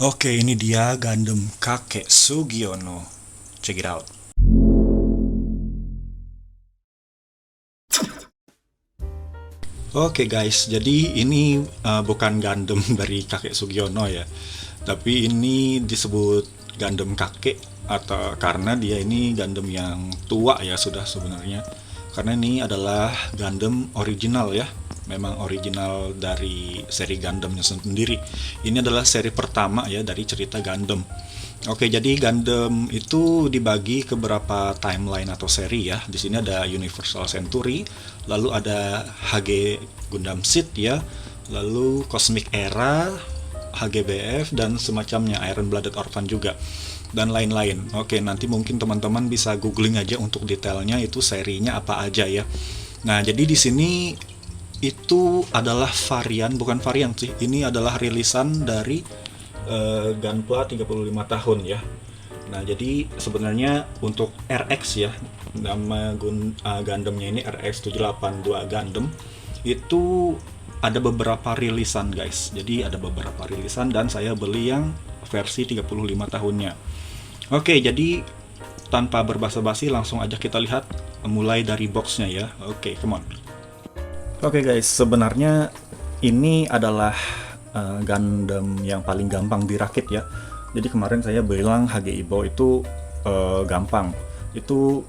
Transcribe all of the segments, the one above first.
Oke, ini dia Gundam Kakek Sugiono. Check it out. Oke guys, jadi ini bukan Gundam dari Kakek Sugiono ya. Tapi ini disebut Gundam Kakek atau karena dia ini Gundam yang tua ya sudah sebenarnya. Karena ini adalah Gundam original ya. Memang original dari seri Gundamnya sendiri. Ini adalah seri pertama ya dari cerita Gundam. Oke, jadi Gundam itu dibagi ke beberapa timeline atau seri ya. Di sini ada Universal Century, lalu ada HG Gundam Seed ya, lalu Cosmic Era, HGBF dan semacamnya, Iron Blooded Orphan juga dan lain-lain. Oke, nanti mungkin teman-teman bisa googling aja untuk detailnya itu serinya apa aja ya. Nah, jadi di sini itu adalah varian, bukan varian sih, ini adalah rilisan dari Gunpla 35 tahun ya. Nah, jadi sebenarnya untuk RX ya, nama Gundamnya ini RX782 Gundam, itu ada beberapa rilisan guys. Jadi ada beberapa rilisan dan saya beli yang versi 35 tahunnya. Oke, jadi tanpa berbasa-basi langsung aja kita lihat mulai dari boxnya ya. Oke, come on. Oke guys, sebenarnya ini adalah Gundam yang paling gampang dirakit ya. Jadi kemarin saya bilang HG Ibo itu gampang. Itu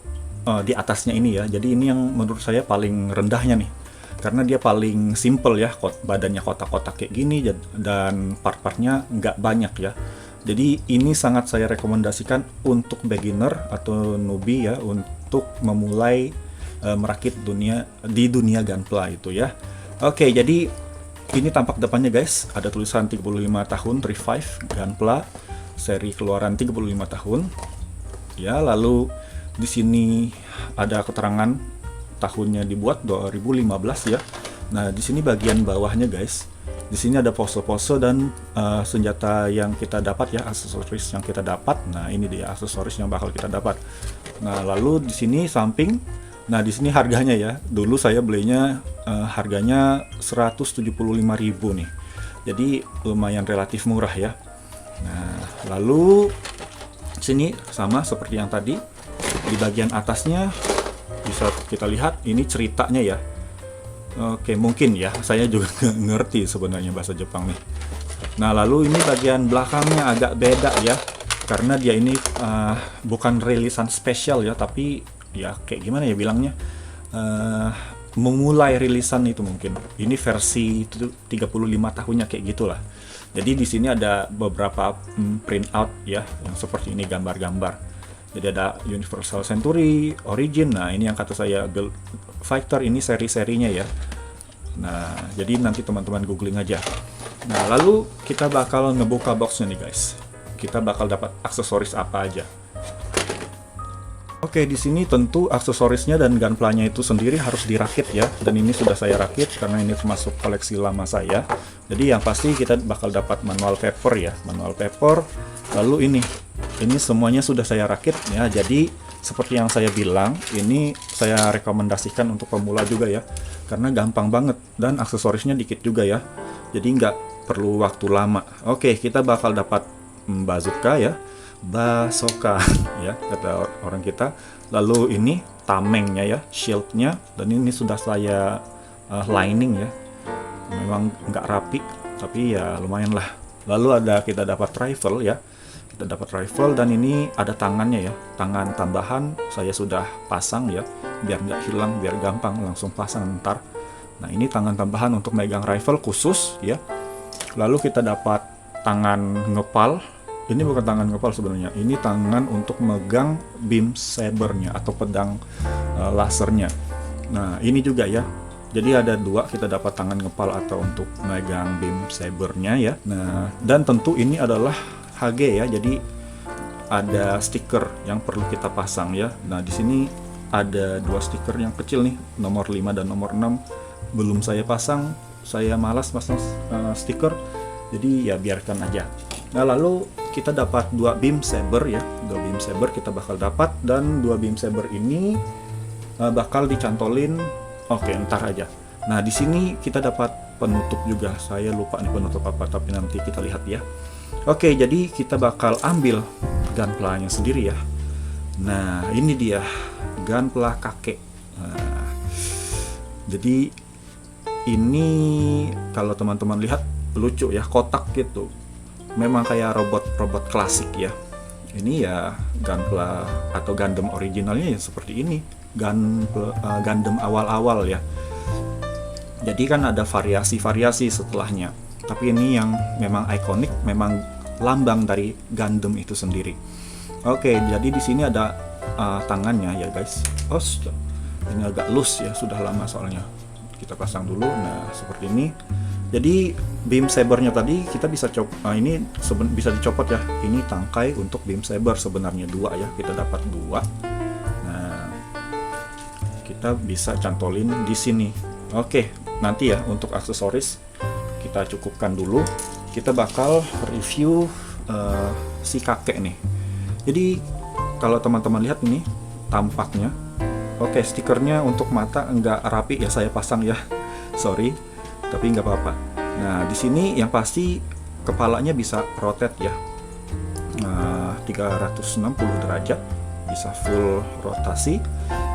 di atasnya ini ya. Jadi ini yang menurut saya paling rendahnya nih. Karena dia paling simple ya, badannya kotak-kotak kayak gini dan part-partnya nggak banyak ya. Jadi ini sangat saya rekomendasikan untuk beginner atau newbie ya untuk memulai merakit di dunia Gunpla itu ya. Oke, jadi ini tampak depannya guys, ada tulisan 35 tahun Revive Gunpla, seri keluaran 35 tahun. Ya, lalu di sini ada keterangan tahunnya dibuat 2015 ya. Nah, di sini bagian bawahnya guys. Di sini ada pose-pose dan senjata yang kita dapat ya, aksesoris yang kita dapat. Nah, ini dia aksesoris yang bakal kita dapat. Nah, lalu di sini samping. Nah, di sini harganya ya. Dulu saya belinya harganya 175.000 nih. Jadi lumayan relatif murah ya. Nah, lalu sini sama seperti yang tadi. Di bagian atasnya bisa kita lihat ini ceritanya ya. Oke, mungkin ya. Saya juga nggak ngerti sebenarnya bahasa Jepang nih. Nah, lalu ini bagian belakangnya agak beda ya. Karena dia ini bukan rilisan spesial ya, tapi ya kayak gimana ya bilangnya, memulai rilisan itu mungkin. Ini versi 35 tahunnya kayak gitulah. Jadi di sini ada beberapa print out ya, yang seperti ini gambar-gambar. Jadi ada Universal Century, Origin. Nah, ini yang kata saya Build Fighter, ini seri-serinya ya. Nah, jadi nanti teman-teman googling aja. Nah, lalu kita bakal ngebuka boxnya nih guys. Kita bakal dapat aksesoris apa aja. Oke, di sini tentu aksesorisnya dan gunpla-nya itu sendiri harus dirakit ya. Dan ini sudah saya rakit karena ini termasuk koleksi lama saya. Jadi yang pasti kita bakal dapat manual paper ya, manual paper. Lalu ini semuanya sudah saya rakit ya. Jadi seperti yang saya bilang, ini saya rekomendasikan untuk pemula juga ya. Karena gampang banget dan aksesorisnya dikit juga ya. Jadi nggak perlu waktu lama. Oke, kita bakal dapat bazooka ya. Basoka ya kata orang kita. Lalu ini tamengnya ya, shieldnya, dan ini sudah saya lining ya. Memang nggak rapi tapi ya lumayan lah. Lalu kita dapat rifle ya, kita dapat rifle dan ini ada tangannya ya, tangan tambahan saya sudah pasang ya biar nggak hilang, biar gampang langsung pasang ntar. Nah, ini tangan tambahan untuk megang rifle khusus ya. Lalu kita dapat tangan ngepal. Ini bukan tangan ngepal sebenarnya, ini tangan untuk megang beam sabernya atau pedang lasernya. Nah, ini juga ya. Jadi ada dua, kita dapat tangan ngepal atau untuk megang beam sabernya ya. Nah, dan tentu ini adalah HG ya. Jadi ada stiker yang perlu kita pasang ya. Nah, di sini ada dua stiker yang kecil nih, nomor 5 dan nomor 6. Belum saya pasang, saya malas pasang stiker. Jadi ya biarkan aja. Nah, lalu kita dapat dua beam saber ya, dua beam saber kita bakal dapat, dan dua beam saber ini bakal dicantolin. Oke, ntar aja. Nah, di sini kita dapat penutup juga. Saya lupa nih penutup apa, tapi nanti kita lihat ya. Oke, jadi kita bakal ambil gunpla-nya sendiri ya. Nah, ini dia gunpla kakek. Nah, jadi ini kalau teman-teman lihat lucu ya, kotak gitu. Memang kayak robot-robot klasik ya. Ini ya gunpla atau Gundam originalnya ya seperti ini. Gundam awal-awal ya. Jadi kan ada variasi-variasi setelahnya. Tapi ini yang memang ikonik, memang lambang dari Gundam itu sendiri. Oke, jadi di sini ada tangannya ya guys. Oh, ini agak loose ya, sudah lama soalnya. Kita pasang dulu. Nah, seperti ini. Jadi beam sabernya tadi kita bisa ini bisa dicopot ya. Ini tangkai untuk beam saber sebenarnya 2 ya. Kita dapat 2. Nah, kita bisa cantolin di sini. Oke, nanti ya untuk aksesoris kita cukupkan dulu. Kita bakal review si kakek nih. Jadi kalau teman-teman lihat ini tampaknya, oke, stikernya untuk mata nggak rapi ya, saya pasang ya, sorry, tapi nggak apa-apa. Nah, di sini yang pasti kepalanya bisa rotate ya, 360 derajat, bisa full rotasi.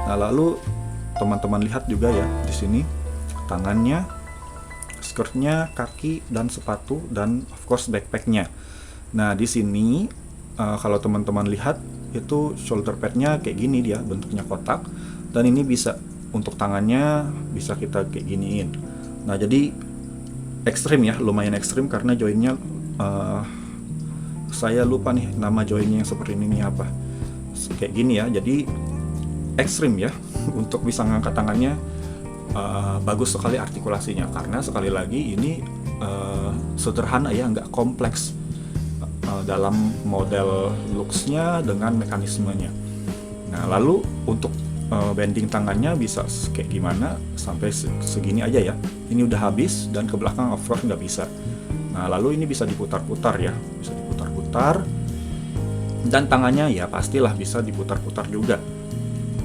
Nah, lalu teman-teman lihat juga ya di sini tangannya, skirtnya, kaki, dan sepatu, dan of course backpacknya. Nah, di sini kalau teman-teman lihat itu shoulder padnya kayak gini, dia bentuknya kotak, dan ini bisa untuk tangannya bisa kita kayak giniin. Nah, jadi ekstrim ya, lumayan ekstrim karena joinnya saya lupa nih nama joinnya yang seperti ini apa, kayak gini ya. Jadi ekstrim ya untuk bisa ngangkat tangannya. Bagus sekali artikulasinya karena sekali lagi ini sederhana ya, nggak kompleks dalam model looksnya dengan mekanismenya. Nah, lalu untuk bending tangannya bisa kayak gimana, sampai segini aja ya. Ini udah habis, dan ke belakang of course nggak bisa. Nah, lalu ini bisa diputar-putar ya, bisa diputar-putar, dan tangannya ya pastilah bisa diputar-putar juga.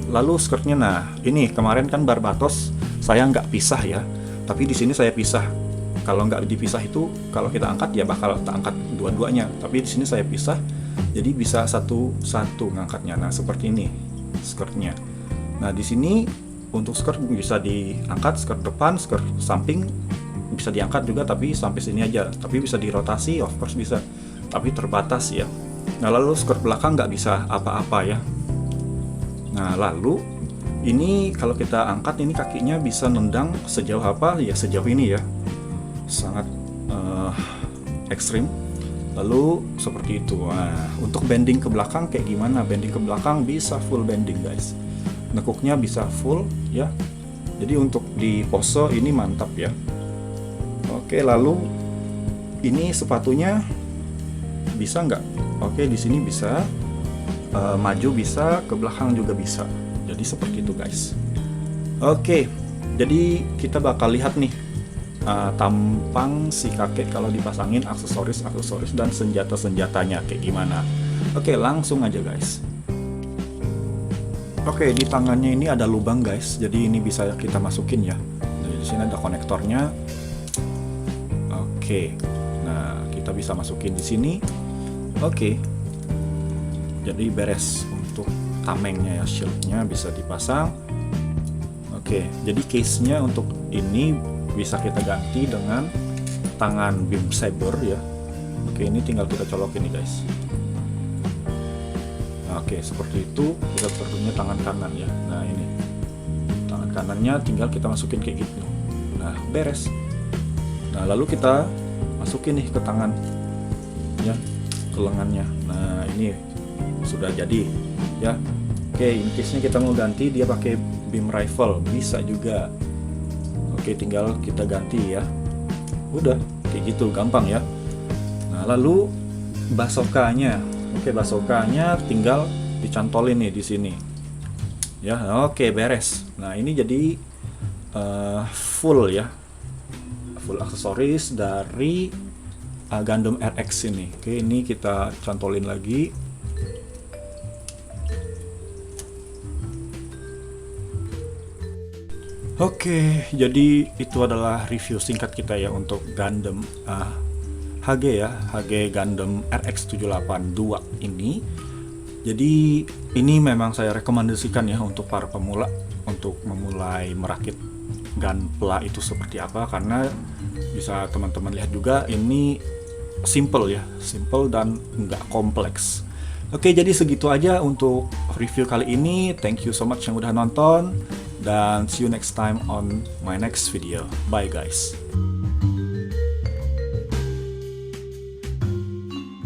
Lalu skirtnya, nah ini kemarin kan Barbatos saya nggak pisah ya, tapi di sini saya pisah. Kalau nggak dipisah itu, kalau kita angkat ya bakal kita angkat dua-duanya, tapi di sini saya pisah, jadi bisa satu-satu ngangkatnya. Nah, seperti ini skirtnya. Nah, di sini untuk skirt bisa diangkat, skirt depan, skirt samping bisa diangkat juga, tapi sampai sini aja. Tapi bisa dirotasi, of course bisa, tapi terbatas ya. Nah, lalu skirt belakang nggak bisa apa-apa ya. Nah, lalu ini kalau kita angkat, ini kakinya bisa nendang sejauh apa ya, sejauh ini ya, sangat ekstrim. Lalu seperti itu. Nah, untuk bending ke belakang kayak gimana? Bending ke belakang bisa full bending guys, nekuknya bisa full ya. Jadi untuk di pose ini mantap ya. Oke, lalu ini sepatunya bisa nggak? Oke, di sini bisa. Maju bisa, ke belakang juga bisa. Jadi seperti itu guys. Oke, jadi kita bakal lihat nih tampang si kakek kalau dipasangin aksesoris dan senjata-senjatanya kayak gimana. Oke, langsung aja guys. Oke, di tangannya ini ada lubang guys, jadi ini bisa kita masukin ya. Jadi di sini ada konektornya. Oke, nah kita bisa masukin di sini. Oke, jadi beres untuk tamengnya ya, shieldnya bisa dipasang. Oke, jadi case-nya untuk ini bisa kita ganti dengan tangan beam saber ya. Oke, ini tinggal kita colokin nih guys. Oke, seperti itu. Kita perlunya tangan kanan ya. Nah, ini tangan kanannya tinggal kita masukin kayak gitu. Nah, beres. Nah, lalu kita masukin nih ke tangan ya, ke lengannya. Nah, ini sudah jadi ya. Oke, in case-nya kita mau ganti dia pakai beam rifle bisa juga. Oke, tinggal kita ganti ya. Udah kayak gitu, gampang ya. Nah, lalu bazooka-nya. Oke, bazooka-nya tinggal dicantolin nih di sini. Ya, oke, beres. Nah, ini jadi full ya. Full aksesoris dari Gundam RX ini. Oke, ini kita cantolin lagi. Oke, jadi itu adalah review singkat kita ya untuk Gundam HG ya, HG Gundam RX-782 ini. Jadi ini memang saya rekomendasikan ya untuk para pemula untuk memulai merakit Gunpla itu seperti apa, karena bisa teman-teman lihat juga ini simple ya, simple dan nggak kompleks. Oke, jadi segitu aja untuk review kali ini. Thank you so much yang udah nonton, dan see you next time on my next video. Bye guys.